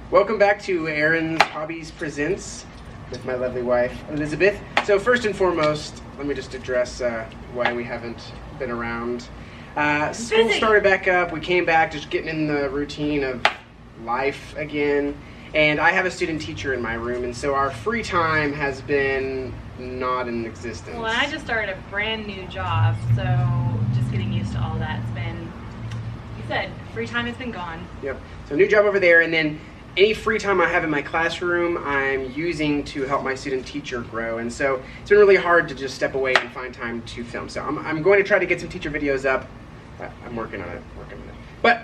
Welcome back to Aaron's Hobbies Presents with my lovely wife, Elizabeth. So first and foremost, let me just address why we haven't been around. School started back up. We came back just getting in the routine of life again. And I have a student teacher in my room, and so our free time has been not in existence. Well, I just started a brand new job, so just getting used to all that. It's been, you said, free time has been gone. Yep. So new job over there, and then any free time I have in my classroom, I'm using to help my student teacher grow. And so it's been really hard to just step away and find time to film. So I'm going to try to get some teacher videos up. I'm working on it, But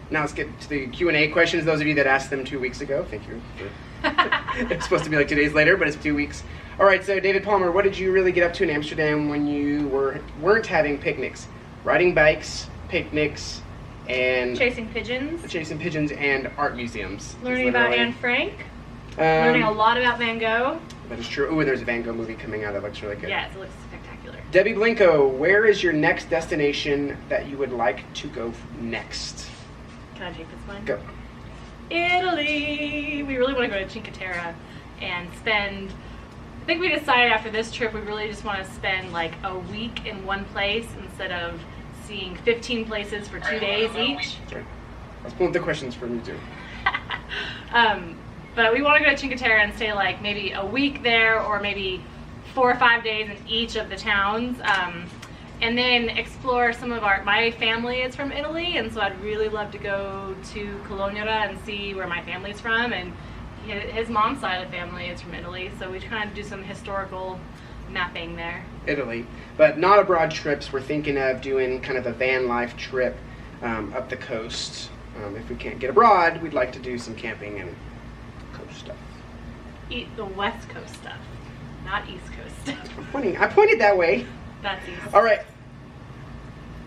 now let's get to the Q&A questions. Those of you that asked them 2 weeks ago, thank you. It's supposed to be like 2 days later, but it's 2 weeks. All right, so David Palmer, what did you really get up to in Amsterdam when you weren't having picnics? Riding bikes, picnics, and chasing pigeons and art museums. Learning about Anne Frank. Learning a lot about Van Gogh. That is true. Oh, there's a Van Gogh movie coming out that looks really good. Yes, it looks spectacular. Debbie Blinko, where is your next destination that you would like to go next? Can I take this one? Go. Italy. We really want to go to Cinque Terre and spend, I think we decided after this trip we really just want to spend like a week in one place instead of seeing 15 places for 2 days each. Sorry. Let's pull up the questions from you too. But we want to go to Cinque Terre and stay like maybe a week there, or maybe 4 or 5 days in each of the towns, and then explore some of my family is from Italy, and so I'd really love to go to Colonia and see where my family's from, and his mom's side of the family is from Italy, so we kind of do some historical mapping there. Italy, but not abroad trips. We're thinking of doing kind of a van life trip up the coast. If we can't get abroad, we'd like to do some camping and coast stuff. Eat the West Coast stuff, not East Coast stuff. I pointed that way. That's east. All right.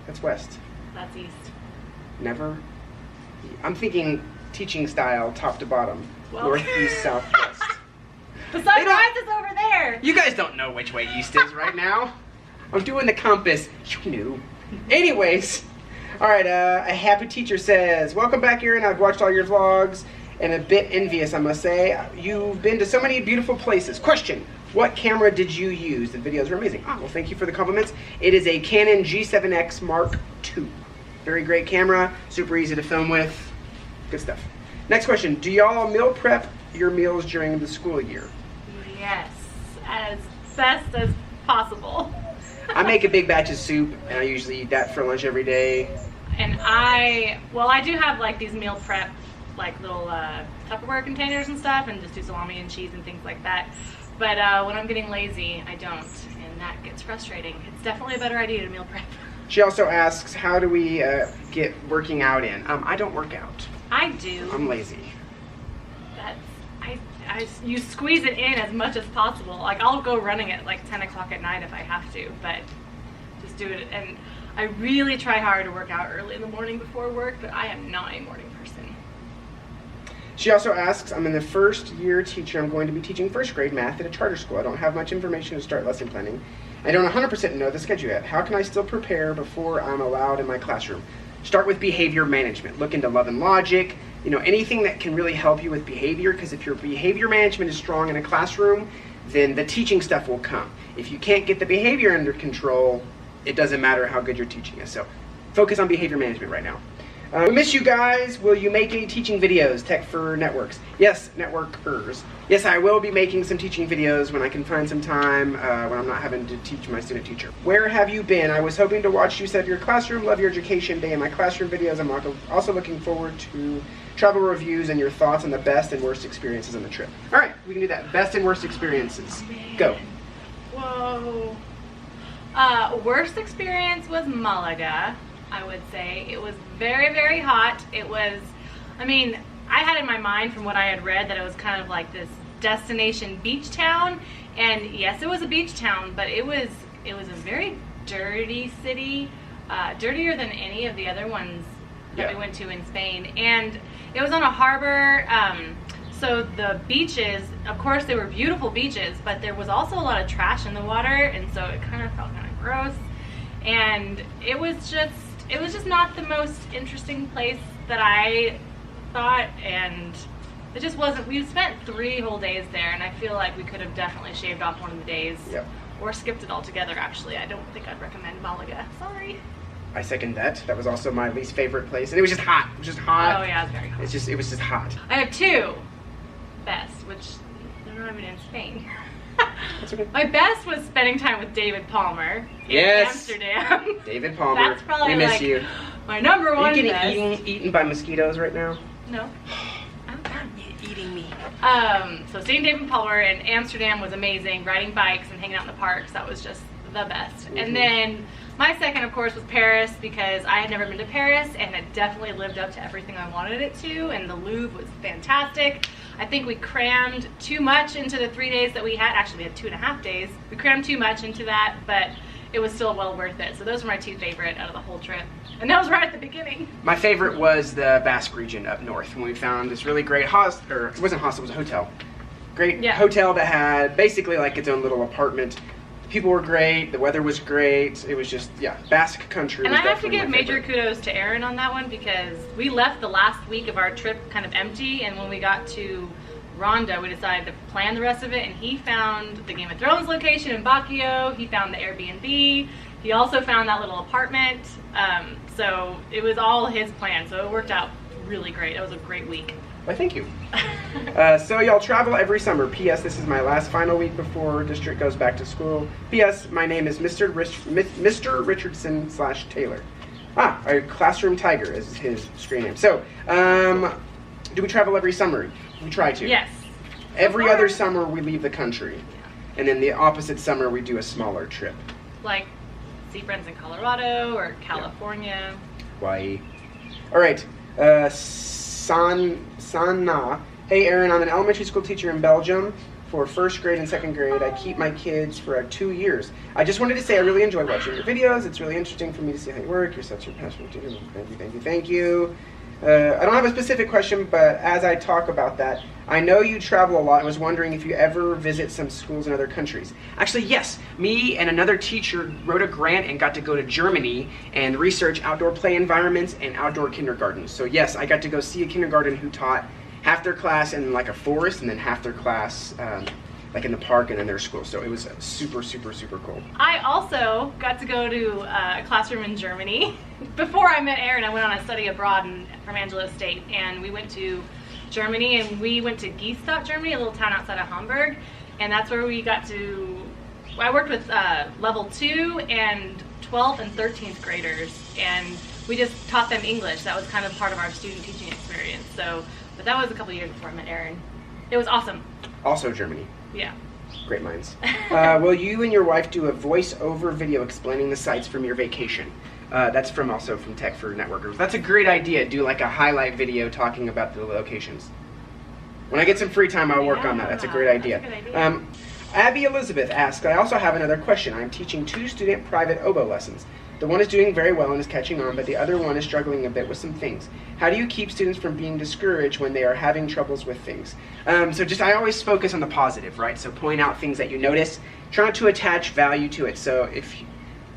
That's west. That's east. Never. I'm thinking teaching style, top to bottom. Well, north, east, south, west. The sunrise is over there. You guys don't know which way east is right now. I'm doing the compass. You knew. Anyways. All right. A happy teacher says, welcome back, Aaron. I've watched all your vlogs and a bit envious, I must say. You've been to so many beautiful places. Question. What camera did you use? The videos were amazing. Oh, well, thank you for the compliments. It is a Canon G7X Mark II. Very great camera, super easy to film with. Good stuff. Next question. Do y'all meal prep your meals during the school year? Yes, as best as possible. I make a big batch of soup, and I usually eat that for lunch every day. And I do have like these meal prep, like little Tupperware containers and stuff, and just do salami and cheese and things like that. But when I'm getting lazy, I don't, and that gets frustrating. It's definitely a better idea to meal prep. She also asks, how do we get working out in? I don't work out. I do. I'm lazy. You squeeze it in as much as possible. Like, I'll go running at like 10 o'clock at night if I have to, but just do it. And I really try hard to work out early in the morning before work, but I am not a morning person. She also asks, I'm in the first year teacher. I'm going to be teaching first grade math at a charter school. I don't have much information to start lesson planning. I don't 100% know the schedule yet. How can I still prepare before I'm allowed in my classroom? Start with behavior management. Look into love and logic. You know, anything that can really help you with behavior, because if your behavior management is strong in a classroom, then the teaching stuff will come. If you can't get the behavior under control, it doesn't matter how good your teaching is. So focus on behavior management right now. We miss you guys. Will you make any teaching videos? Tech for networks. Yes, networkers. Yes, I will be making some teaching videos when I can find some time, when I'm not having to teach my student teacher. Where have you been? I was hoping to watch you set up your classroom. Love your education day in my classroom videos. I'm also looking forward to travel reviews and your thoughts on the best and worst experiences on the trip. All right, we can do that. Best and worst experiences. Go. Whoa. Worst experience was Malaga. I would say it was very, very hot. It was, I mean, I had in my mind from what I had read that it was kind of like this destination beach town, and yes, it was a beach town, but it was a very dirty city, dirtier than any of the other ones that we went to in Spain. And it was on a harbor, so the beaches, of course they were beautiful beaches, but there was also a lot of trash in the water, and so it kind of felt kind of gross. And it was just not the most interesting place that I thought, and it just wasn't, we spent 3 whole days there, and I feel like we could have definitely shaved off one of the days. Yep. Or skipped it altogether, actually. I don't think I'd recommend Malaga. Sorry. I second that. That was also my least favorite place. And it was just hot. It was just hot. Oh yeah, it's very hot. It was just hot. I have 2 best, which they're not even in Spain. That's okay. My best was spending time with David Palmer in Amsterdam. David Palmer. That's probably we miss like you. my number one Are you best. getting eaten by mosquitoes right now? No. I'm Eating me. So seeing David Palmer in Amsterdam was amazing. Riding bikes and hanging out in the parks, that was just the best. Mm-hmm. And then my second, of course, was Paris, because I had never been to Paris, and it definitely lived up to everything I wanted it to, and the Louvre was fantastic. I think we crammed too much into the 3 days that we had. Actually, we had 2.5 days. We crammed too much into that, but it was still well worth it. So those were my 2 favorite out of the whole trip. And that was right at the beginning. My favorite was the Basque region up north, when we found this really great hostel, or it wasn't a hostel, it was a hotel. Great hotel that had basically like its own little apartment. People were great, the weather was great, it was just, yeah, Basque country. And was I have to definitely give my major favorite. kudos to Aaron on that one, because we left the last week of our trip kind of empty, and when we got to Ronda, we decided to plan the rest of it, and he found the Game of Thrones location in Baguio, he found the Airbnb, he also found that little apartment, so it was all his plan, so it worked out really great. It was a great week. Why, thank you. So y'all travel every summer. P.S. This is my last final week before district goes back to school. P.S. My name is Mr. Richardson / Taylor. Our classroom tiger is his screen name. So, do we travel every summer? We try to. Yes. Every other summer we leave the country. And then the opposite summer we do a smaller trip. Like see friends in Colorado or California. Hawaii. All right. Sanna. Hey Aaron, I'm an elementary school teacher in Belgium for 1st grade and 2nd grade. I keep my kids for 2 years. I just wanted to say I really enjoy watching your videos. It's really interesting for me to see how you work. You're such a passionate teacher. Thank you. I don't have a specific question, but as I talk about that, I know you travel a lot. I was wondering if you ever visit some schools in other countries. Actually, yes. Me and another teacher wrote a grant and got to go to Germany and research outdoor play environments and outdoor kindergartens. So yes, I got to go see a kindergarten who taught half their class in like a forest and then half their class like in the park and in their school. So it was super, super, super cool. I also got to go to a classroom in Germany. Before I met Aaron, I went on a study abroad from Angelo State, and we went to Germany, and we went to Giestadt, Germany, a little town outside of Hamburg, and that's where we got to, I worked with level 2 and 12th and 13th graders, and we just taught them English. That was kind of part of our student teaching experience. So, but that was a couple years before I met Aaron. It was awesome. Also Germany. Yeah. Great minds. Will you and your wife do a voice-over video explaining the sites from your vacation? That's also from Tech for Networkers. That's a great idea. Do like a highlight video talking about the locations. When I get some free time, I'll work on that. That's a great idea. That's a good idea. Abby Elizabeth asks, I also have another question. I'm teaching 2 student private oboe lessons. The one is doing very well and is catching on, but the other one is struggling a bit with some things. How do you keep students from being discouraged when they are having troubles with things? I always focus on the positive, right? So point out things that you notice, try not to attach value to it. So if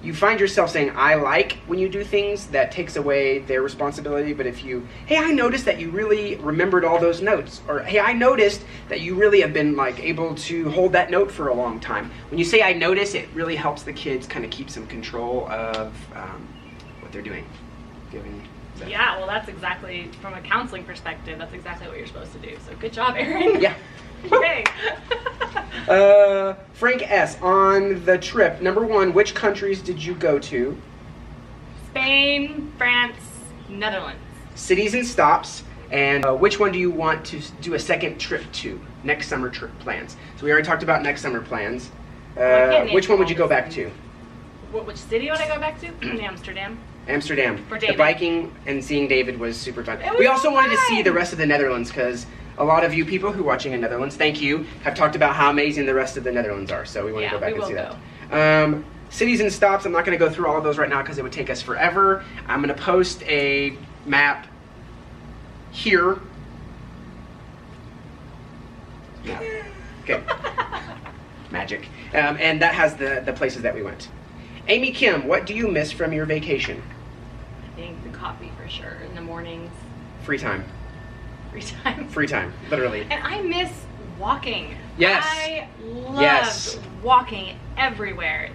you find yourself saying, I like when you do things, that takes away their responsibility. But if you, hey, I noticed that you really remembered all those notes. Or, hey, I noticed that you really have been like able to hold that note for a long time. When you say I notice, it really helps the kids kind of keep some control of what they're doing. Yeah, well, that's exactly, from a counseling perspective, that's exactly what you're supposed to do. So good job, Aaron. Yeah. Yay. Frank S. On the trip, number 1, which countries did you go to? Spain, France, Netherlands. Cities and stops. And which one do you want to do a second trip to? Next summer trip plans. So we already talked about next summer plans. Which one would you go back to? Which city would I go back to? Amsterdam. Amsterdam. For David. The biking and seeing David was super fun. Was we also so wanted to fun. see the rest of the Netherlands because a lot of you people who are watching in Netherlands, thank you, have talked about how amazing the rest of the Netherlands are. So we want to go back and see that. Cities and stops, I'm not going to go through all of those right now because it would take us forever. I'm going to post a map here. Yeah. Okay. Magic. And that has the places that we went. Amy Kim, what do you miss from your vacation? I think the coffee for sure in the mornings. Free time. free time. Free time, literally. And I miss walking. Yes. I loved walking everywhere.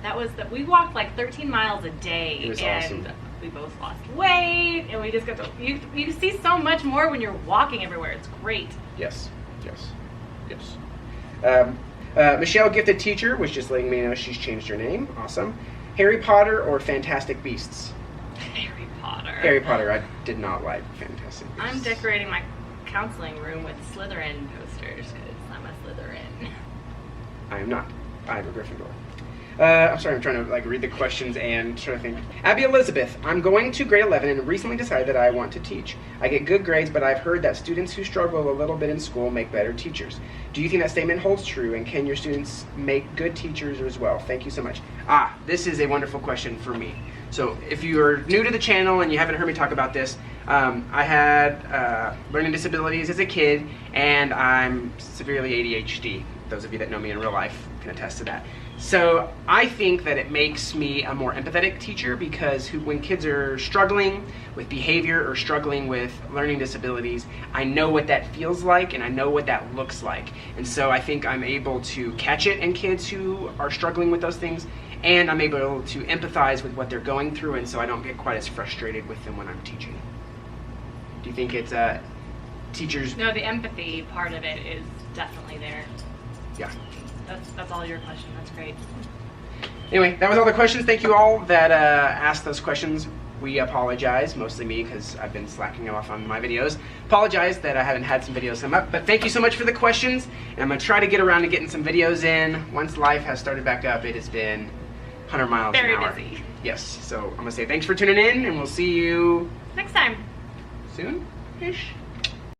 We walked like 13 miles a day. It was and awesome. We both lost weight, and we just got to, you see so much more when you're walking everywhere. It's great. Yes. Michelle, gifted teacher, was just letting me know she's changed her name. Awesome. Harry Potter or Fantastic Beasts? Harry Potter. Harry Potter. I did not like Fantastic Beasts. I'm decorating my counseling room with Slytherin posters because I'm a Slytherin. I am not. I have a Gryffindor. I'm sorry, I'm trying to read the questions and try to think. Abby Elizabeth, I'm going to grade 11 and recently decided that I want to teach. I get good grades, but I've heard that students who struggle a little bit in school make better teachers. Do you think that statement holds true, and can your students make good teachers as well? Thank you so much. This is a wonderful question for me. So if you're new to the channel and you haven't heard me talk about this, I had learning disabilities as a kid, and I'm severely ADHD. Those of you that know me in real life can attest to that. So I think that it makes me a more empathetic teacher because when kids are struggling with behavior or struggling with learning disabilities, I know what that feels like and I know what that looks like. And so I think I'm able to catch it in kids who are struggling with those things, and I'm able to empathize with what they're going through, and so I don't get quite as frustrated with them when I'm teaching. Do you think it's teachers? No, the empathy part of it is definitely there. Yeah. That's all your question. That's great. Anyway, that was all the questions. Thank you all that asked those questions. We apologize, mostly me because I've been slacking off on my videos. Apologize that I haven't had some videos come up, but thank you so much for the questions. And I'm going to try to get around to getting some videos in. Once life has started back up, it has been 100 miles an hour. Very busy. Yes, so I'm going to say thanks for tuning in, and we'll see you Next time. soon-ish.